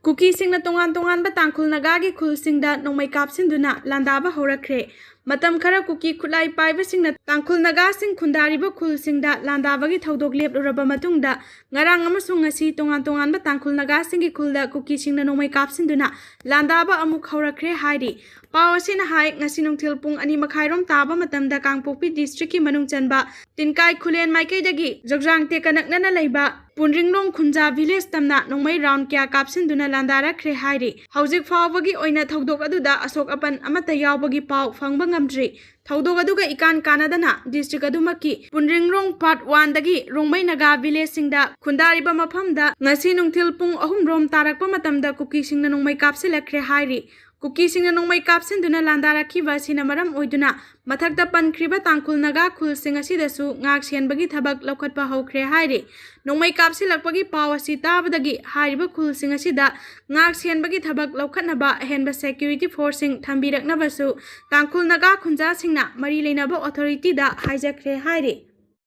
Kuki singna tongan ba tangkhul nagagi khul singda nongmai kapsinduna landaba hwrkhre matam khara kuki khulai paiba singna tangkhul naga sing khundariba khul singda landabagi thodok lepluraba matungda ngarang amasung ngasi tongan ba tangkhul naga singi khulda kuki singna nongmai kapsinduna landaba amuk hwrkhre hairi pawasina hai ngasi nungthil pung 2:30 taba matamda kangpokpi district ki manung chanba tinkai khulen maikai dagi jogjang te kanakna leiba punringlong khunja village tamna nongmai round kya kapsinduna landara khre hairi hauzik fawbagi oina thodok aduda asok apan amata yawbagi paw phangba ngamdri thodok aduga ikan kanadana district adumaki punringlong part 1 dagi rongmai naga village singda khundariba maphamda ngasi nungthil pung 3 rom tarakpa matamda kuki singna nongmai kapsila khre hairi Kuki singna nongmai kapsinduna landara khiba sina maram oiduna mathakta pankhriba tangkhul naga khul sing asidasu ngak sianbagi thabak lokhatpa hwrkhre hairi nongmai kapsilakpagi pawasi tabadagi hairiba khul sing asida ngak sianbagi thabak lokhatnaba henba security force sing thambiraknabasu tangkhul naga khunja singna mari leinaba authority da haijakhre hairi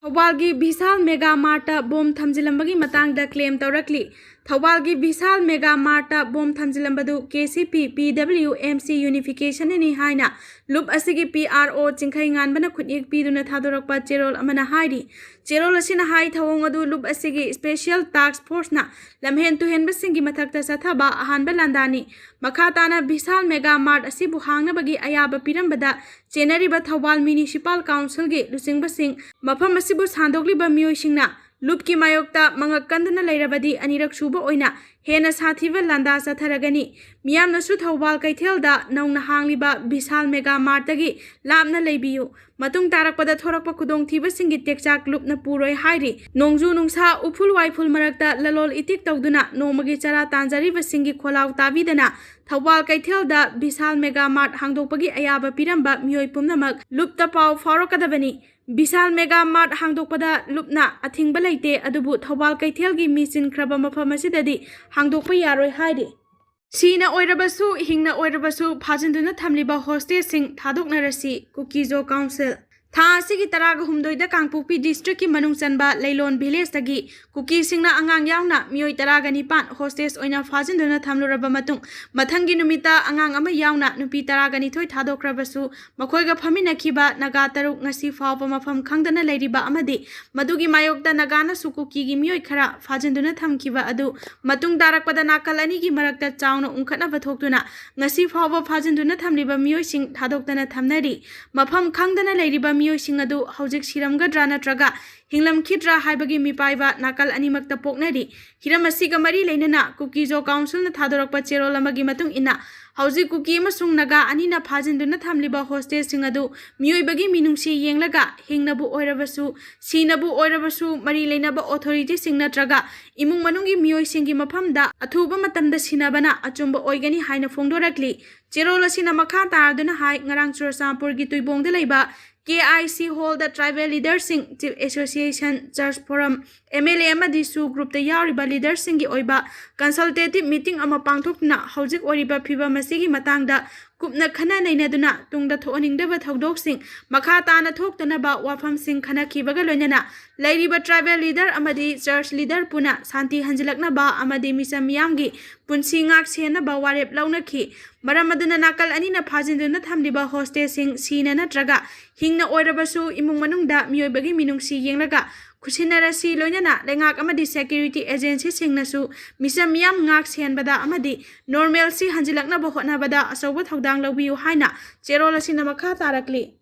Thaubalgi Vishal Mega Marta Bom Thamjilambagi matangda claim taurakli Thaubalgi Vishal Mega Marta Bom Thamjilambadu KCP PWMC Unification ni haina loop asigi PRO chingkhai nganbana khutnik piduna thadorakpa cherol amana hairi cherol asina hai thawong adu loop asigi special task force na lamhen tu henba singi mathakta sathaba ahanba landani makhatana Vishal Mega Mart asibu hangnabagi ayaba pirambada chenariba Thaubal Municipal Council gi lusingba sing mafam asibu sandokliba miyoi singna loop ki mayokta mangakanduna leirabadi anirak suba oina hena sathiba landa satharagani miyamna su Thaubal kaithelda nauna hangliba Vishal Mega Mart dagi lamna leibiyu matung tarakpada thorakpa kudong thiba singi tekchak loop na puroi hairi nongju nungsa uphul waiful marakta lalol itik tawduna nomagi chara tanjariba singi kholau tabidana Thaubal kaithelda Vishal Mega Mart hangdokpagi ayaba piramba miyoi pumnamak loop ta paw farokadabani Vishal Mega Mart hangdokpada loopna athingba leite adubu Thaubal kaithelgi misin khraba mafam asidadi hangdokpa yaroi hairi sina oirasu hingna oirasu phajinduna thamliba hostel sing thadoknarasi Kuki Zo Council Tha asigi taraga humdoida kangpokpi district ki manung chanba leilon village tagi Kuki singna angang yauna miyoi taraga nipan hostess oina phajinduna thamluraba matung mathangi numita angang ama yauna nupi taraga nithoi thadokrabasu makhoiga phaminakhiba naga taruk ngasi fawba mafam khangdana leiriba amadi madugi mayokta nagana su Kuki gi miyoi khara phajinduna thamkhiba adu matung darakpada nakal ani gi marakta chauna ungkhatna bathoktuna ngasi fawba phajinduna thamliba miyoi sing thadoktana thamnari mafam khangdana leiriba miyoi sing adu hauzik siramgadra natraga hinglam khidra haibagi mipaiba nakal animakta poknari hiram asiga mari leinana Kuki Zo Council na thadorakpa cherol amagi matung ina hauzik Kuki amasung naga anina phajinduna thamliba hostel sing adu miyoibagi minungsi yenglaga hingnabu oirabasu sinabu oirabasu mari leinaba authority sing natraga imung manungi miyoi singi mafamda athuba matamda sinabana achumba oigani haina phongdorakli cherol asina makha tarduna hai ngarang Churachandpur gi tuibongda leiba KIC Hall the Tribal Leaders Sing Chief Association Church Forum MLA amadi su group ta yariba leaders singi oiba consultative meeting ama pangthokna hauzik oriba phiba masigi matangda kupna khana nainaduna tungda thoaningdaba thodok sing makha tana thoktana ba wafam sing khana khibaga loinana leiriba tribal leader amadi church leader puna santi hanjilakna ba amadi misam miyamgi punsi ngak sena ba warep launakhi maramaduna nakal anina phajinduna thamliba hostel sing sina natraga hingna oirabasu imung manungda miyoibagi minungsi yenglaga Kusinarasi loinana lengak amadi security agency singnasu misam miyam ngak senbada amadi normal si hanjilakna bo hotnabada asoba thodang lawbiu haina cherol asina makha tarakli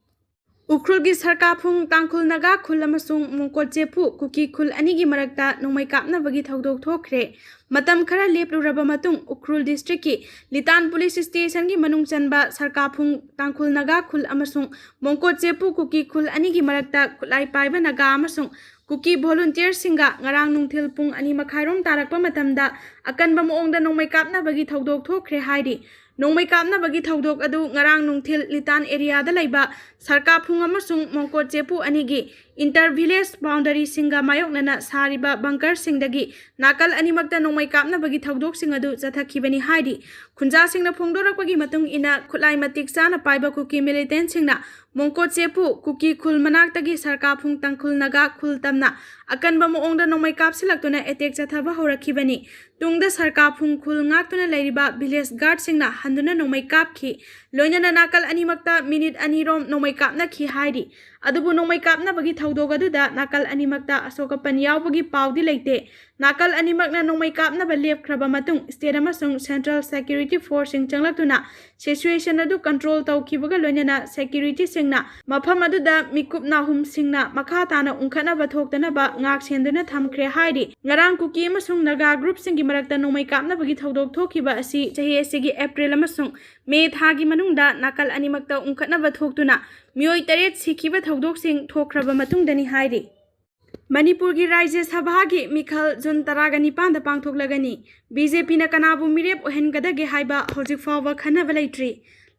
Ukrulgi sarkapung tangkhul naga khul amasung mongkot jepu Kuki khul anigi marakta nongmai kapnabagi thodok thokre matam khara lepluraba matung Ukrul district ki Litan police station gi manung chanba sarkapung tangkhul naga khul amasung mongkot jepu Kuki khul anigi marakta khulai paiba naga amasung Kuki volunteer singa ngarang nungthil pung 2:30 tarakpa matamda akanba moongda nongmai kapnabagi thodok thokre hairi nongmai kapnabagi thodok adu ngarang nungthil Litan area da leiba sarkapung amasung mongkot jepu anigi inter village boundary सिंगा मायोकनना सारिबा bunker सिंगदगी नाकल अनिमक्ता नोंमै कापनबगी थौदोक सिंग अदु चथखिबनी हाइदि खुंजा सिंगना फोंदोरकपगी मतुंग इना खुलाई मतिक चाना पाइबा cookie militant सिंगना मोंको चेपु cookie खुल मनाक्तगी सरका Fung तंखुल Naga खुल तमना अकनबा मोंगदा नोंमै कापसिलक्तुना attack चथबा हौरखिबनी तुंगदा सरका Fung खुल ngaktuna leiriba village guard singna handuna nongmai kapki loinana nakal animakta minute anirom nongmai kapna khi hairi adubu nongmai kapna bagi thaudoga aduda nakal animakta asoka pan yaubagi paudi leite nakal animakna nongmai kapna ba lepkhraba matung state amasung central security force sing changlaktuna situation adu control tawkhibaga loinana security singna mafam aduda mikup nahum singna makha tana ungkhana ba thoktana ba ngak senduna thamkhre hairi ngarang kuki amasung naga group singi marakta nongmai kapna bagi thaudok thokiba asi chahi asigi april amasung मे थागी मनुंगदा नाकल अनिमक्ता उंखटनबा थोक्तुना मियोय तरेट सिखिबा थौदोक सिंग थोख्रबा मतुंगदनी हाइरि मणिपुर की राज्य सभा की मिखल जून 19 दा पांगथोकलगनी BJP ना कनाबु मिरेप ओहेनगदगे हाइबा हौजिक फावबा खनबा लेट्री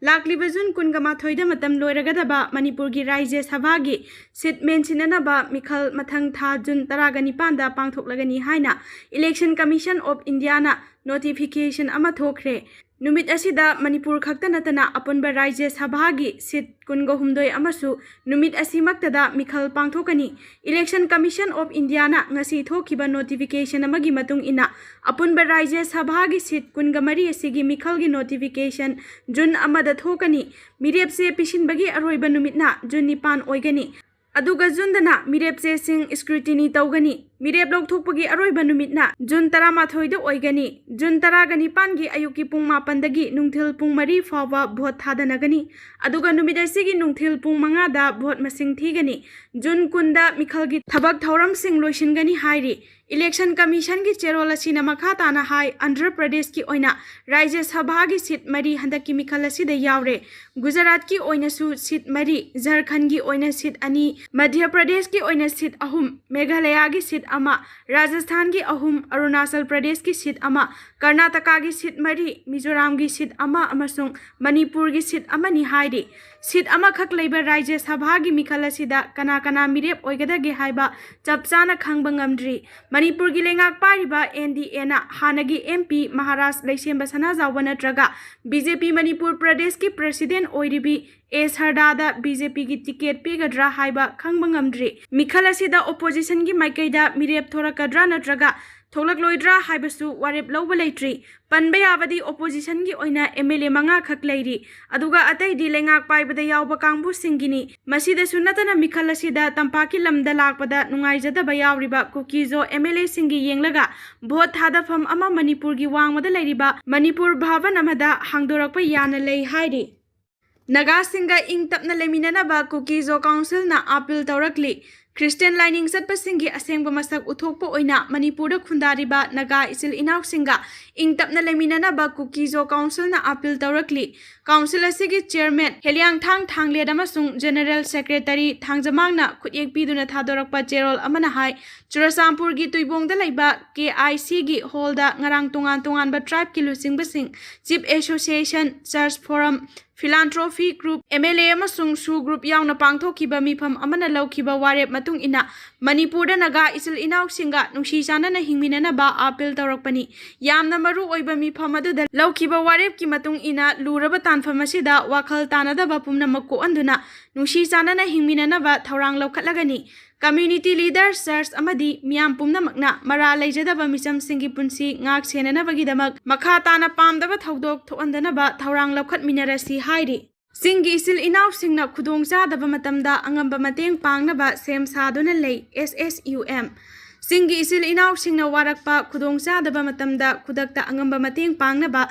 लाक्लिबा जून 19 मतम लोइरगदबा मणिपुर की राज्य सभा की seat मेंसिननबा मिखल मथंग था जून 19 दा पांगथोकलगनी हाइना इलेक्शन कमीशन ऑफ इंडिया ना नोटिफिकेशन अमा थोखरे नुमित असिदा मणिपुर खक्ता नतना अपुनबा राज्य सभा की सीट 19 अमसु नुमित असिमक्तदा मिखल पांगथोकनी इलेक्शन कमीशन ऑफ इंडिया ना ngasi थोखिबा नोटिफिकेशन अमगी मतुंग इना अपुनबा राज्य सभा की सीट 19 असिगी मिखल की नोटिफिकेशन जून अमदा थोकनी मिरेप से पिसिनबगी अरोइबा नुमितना जून 9 ओइगनी अदुगा जुनदना मिरेपसे सिंग स्क्रूटिनी तौगनी मिरेप लौथोकपगी अरोइबा नुमितना जून 13 दा ओइगनी जून 19 गी अयुकी पुंग 9 दगी नुंगथिल पुंग 3 फावबा भोट थादनगनी अदुगा नुमित असिगी नुंगथिल पुंग 5 दा भोट मसिंग थीगनी जून 10 दा मिखलगी थबक थौरम सिंग लोइसिनगनी हाइरि इलेक्शन कमीशन की चेरोल असिना मखा ताना हाई आंध्र प्रदेश की ओइना राज्य सभा की सीट 3 हंदकी मिखल असिदा यावरे गुजरात की ओइनासु सीट 3 झारखंड की ओइना सीट 2 मध्य प्रदेश की ओइना सीट 3 मेघालय की सीट अमा राजस्थान की 3 अरुणाचल प्रदेश की सीट अमा कर्नाटका की सीट 3 मिजोराम की सीट अमा अमसुंग मणिपुर की सीट अमनी हाइरि सीट अमा खक लेबा राज्य सभा की मिखल असिदा कना कना मिरेप ओइगदगे हाइबा चपचाना खंगबा ngamdri मणिपुर की लेंगाक पारिबा एनडीए ना हानगी एमपी महाराज लैसेंबा सनाजाव नत्रगा बीजेपी मणिपुर प्रदेश की प्रेसिडेंट ओइरिबी एस हरदादा बीजेपी की टिकेट पीगद्रा हाइबा खंगबा ngamdri मिखल असिदा ओपोजिशन की माइकैदा मिरेप थोरकद्रा नत्रगा थोलकलोइद्रा हाइबसु वारेप लौबा लेट्री पनबे याबदी ओपोजिशन की ओइना एमएलए 5 खक लेरी अदुगा अतैदी लेंगाक पाइबदा यावबा कांगबु सिंगिनी मसीदसु नतना मिखल असिदा तंपाकी लमदा लाकपदा नुंगाइजदबा यावरिबा कुकीजो एमएलए सिंगी येंगलगा भोट थादफम अमा मणिपुर की वांगमदा लेरिबा मणिपुर भवन अमदा हांगदोरकपा याना लेइ हाइरि नगा सिंगा इंग तपना लेमिननबा कुकीजो काउंसिल ना अपील तौरकली क्रिस्टियन लाइनिंग चटपसिंगी असेंगबा मसक उथोकपा ओइना मणिपुरदा खुंदारिबा नगा इसिल इनाउसिंगा इंग तपना लेमिननबा कुकीजो काउंसिल ना अपील तौरकली काउंसिल असिगी चेयरमैन हेलियांग थांग थांगलेद अमसुंग जनरल सेक्रेटरी थांगजमांगना खुदयेक पीदुना थादोरकपा चेरोल अमना हाई चुराचामपुर की तुइबोंगदा लेबा केआईसी की हॉलदा ngarang tongan tonganba ट्राइब की लुसिंगबसिंग chief association church forum philanthropy group MLA अमसुंग सु ग्रुप यावना पांगथोखिबा मिफम अमना लौखिबा वारेप मतुंग इना मणिपुरदा नगा इसिल इनाउसिंगा नुंसी चानना हिंगमिननबा अपील तौरकपनी यामना मरु ओइबा मिफम अदुदा लौखिबा वारेप की मतुंग इना लुरबा तानफम असिदा वाखल तानदबा पुमनमक कोअंदुना नुंसी चानना हिंगमिननबा थौरांग लौखटलगनी कम्युनिटी लीडर चर्च अमदी मियाम पुमनमकना मरा लेजदबा Mitcham सिंगी पुंसी ngak senanabagidamag makha tana pamdaba thodok thoandanaba thorang lokhat minarasi hairi singi isil inaw singna khudong chadaba matamda angamba mateng pangnaba sem saduna lei SSUM singi isil inaw singna warakpa khudong chadaba matamda khudakta angamba mateng pangnaba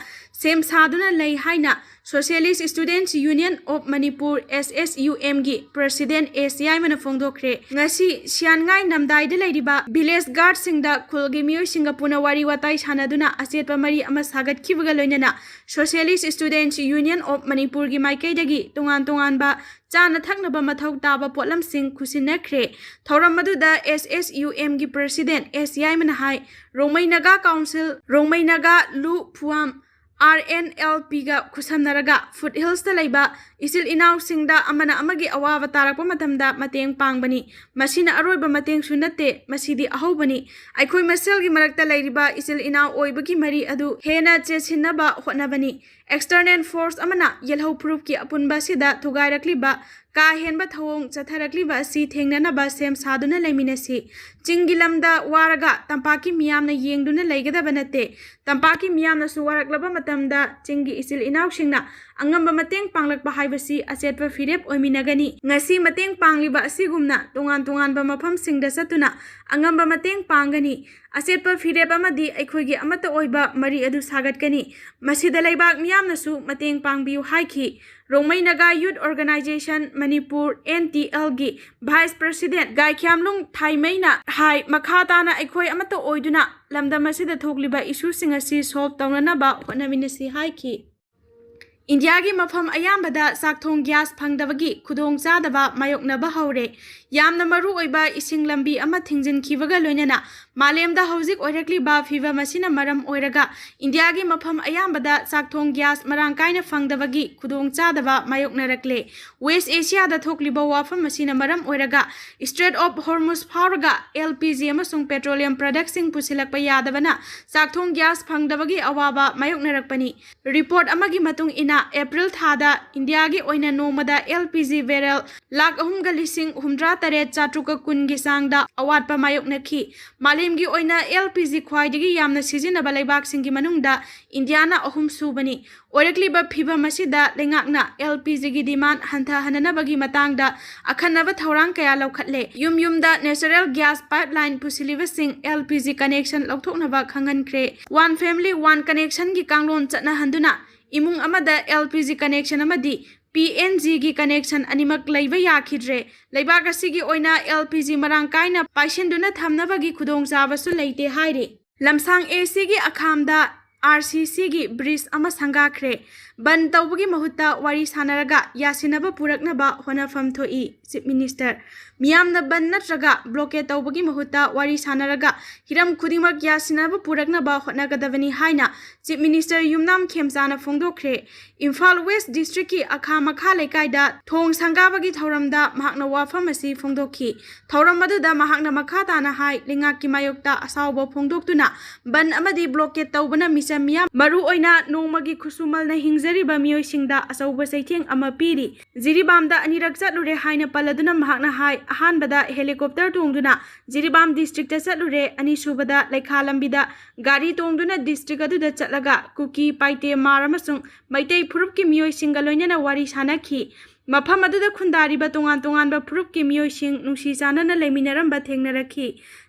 sem saduna lei haina Socialist Students Union of Manipur SSUM gi President ACI mana phongdokre ngasi siangai namdai de leiriba village guard singda khulgi miyo singapuna wari watai sanaduna achetpa mari ama sagat khibaga loinana Socialist Students Union of Manipur gi maikai dagi tongan ba chana thaknaba mathau taba potlam sing khusinakre thoram maduda SSUM gi President ACI mana hai Rongmai Naga Council Rongmai Naga Lu Phuam RNLPga खुसमनरगा foothills लैबा इसिल इनाउसिंगदा अमना अमगी अवाबा तारकपा मतमदा mateeng pangbani masina aroiba mateeng su natte masidi ahobani aikhoi maselgi marakta lairiba isil inau oibagi mari adu hena chesinaba hotnabani external force amana yelho proof ki apunba sida thugairakliba ka henba thawong chatharakliba si thengnanaba sem saduna leiminasi chingilamda waraga tampaki miyamna yengduna leigada banate tampaki miyamna su waraklaba matamda chingi isil inausingna angamba mateeng panglakba haibasi achetpa firep oiminagani ngasi mateeng pangliba asigumna tungan ba mafam singda satuna angamba mateeng pangani achetpa firep amadi aikhoigi amata oiba mari adu sagatkani masida leibak miyamna su mateeng pangbiu haiki Rongmai Naga Youth Organization Manipur NTL gi Vice President Gai Khyamlung Thaimaina hai makhatana aikhoi amata oiduna lamdam asida thokliba issue singa si solve tawnanaba hotnaminasi haiki India gi mafam ayambada sakthong gas phangdabagi khudong chadaba mayoknaba hwre yamna maru oiba ising lambi ama thingjin khibaga loinana malemda hojik oirakli ba fiba masina maram oiraga India gi mafam ayambada sakthong gas marang kaina phangdabagi khudong chadaba mayoknarakle West Asia da thokliba wafam masina maram oiraga Strait of Hormuz phawraga LPG amasung petroleum products sing pusilakpa yadabana sakthong gas phangdabagi awaba mayoknarakpani report amagi matung ina April thada India gi oina nomada LPG barrel lakh ahumga lising humdra taret chatruka kungi sangda awatpa mayoknakhi malemgi oina LPG khwaidagi yamna sijinaba leibak singi manungda Indiana ahum subani oirakliba phiba masida lengakna LPG gi demand hantha hananabagi matangda akhanaba thorang kaya lokhatle yumda natural gas pipeline pusiliba sing LPG connection lokthoknaba khangankhre one family one connection gi kanglon chatna handuna imung amada LPG connection amadi PNG gi connection animak leiba yakhidre leibak asigi oina LPG marang kaina paisenduna thamnabagi khudong chabasu leite hairi lamsang AC gi akhamda RCC gi bridge ama sangakhre ban tawbagi mahutta wari sanaraga yasinaba puraknaba honafam thoi chief minister miyamna ban ntraga blockade tawbagi mahutta wari sanaraga hiram khudimak yasinaba puraknaba hotnagadabani haina chief minister yumnam khemchana phongdokhre Imphal West district ki akhama kha lekaida thong sangabagi thoramda mahakna wafam asi phongdokhi thoram aduda mahakna makha tana hai lingak ki mayokta asawba phongdoktuna ban amadi blockade tawbana misamiya maru oina nongmagi khusumal na hingzariba miyoi singda asawba saitheng ama piri Jiribamda anirak chatlure haina paladuna mahakna hai ahanbada helicopter tongduna Jiribam district ta chatlure ani subada lekha lambida gari tongduna district aduda chatlaga Kuki paite maramasung maitei Purup ki miyoi singa loinana wari sanakhi mafam aduda khundariba tongan ba purup ki miyoi sing nungsi sanana leiminaramba thengnarakhi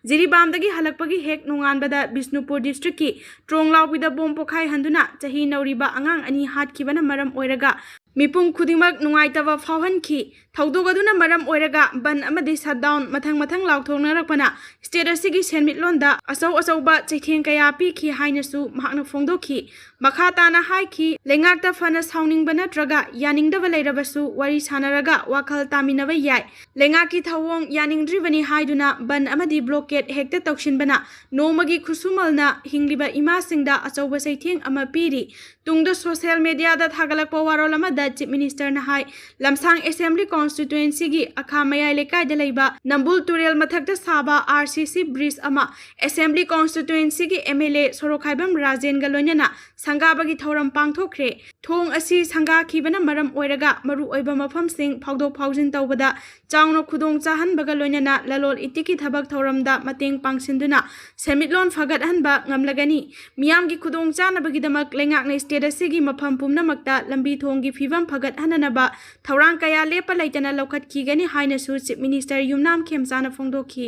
Jiribamdagi halakpagi hek nonganbada Bishnupur district ki Tronglawbida bom pokhai handuna chahi nauriba angang ani hatkibana maram oiraga Mipung khudimak nungaitaba phawhanki thaudogaduna maram oiraga ban amadi shutdown mathang laukthoknarakpana state asigi senmitlonda asauba chaitheng kaya pikhi hainasu mahakna phongdokhi makha tana haiki lengakta fana sauningbana traga yaningdaba leirabasu wari sanaraga wakhal taminaba yai lengaki thawong yaningdribani haiduna ban amadi blockade hekta toksinbana nomagi khusumalna hingliba ima singda asauba chaitheng ama piri tungda social media da thagalakpa warolamada chief minister na hai lamsang assembly constituency gi akhamaya lekai da leiba nambul turel mathakta saba RCC bridge ama assembly constituency gi MLA sorokhaibam rajen galoinana sangabagi thoram pangthokre thong asi sanga khibana maram oiraga maru oiba mafam sing phawdok phawjin tawbada changno khudong chahan baga loinana lalol itiki thabak thoramda mateng pangsinduna semitlon fagat hanba ngamlagani miyam gi khudong chana bagi damak lengak na state asigi mafam pumnamakta lambi thonggi phibam phagat hananaba thorang kaya lepa laitana lokhat khigani haina su chief minister yumnam khemchana phongdokhi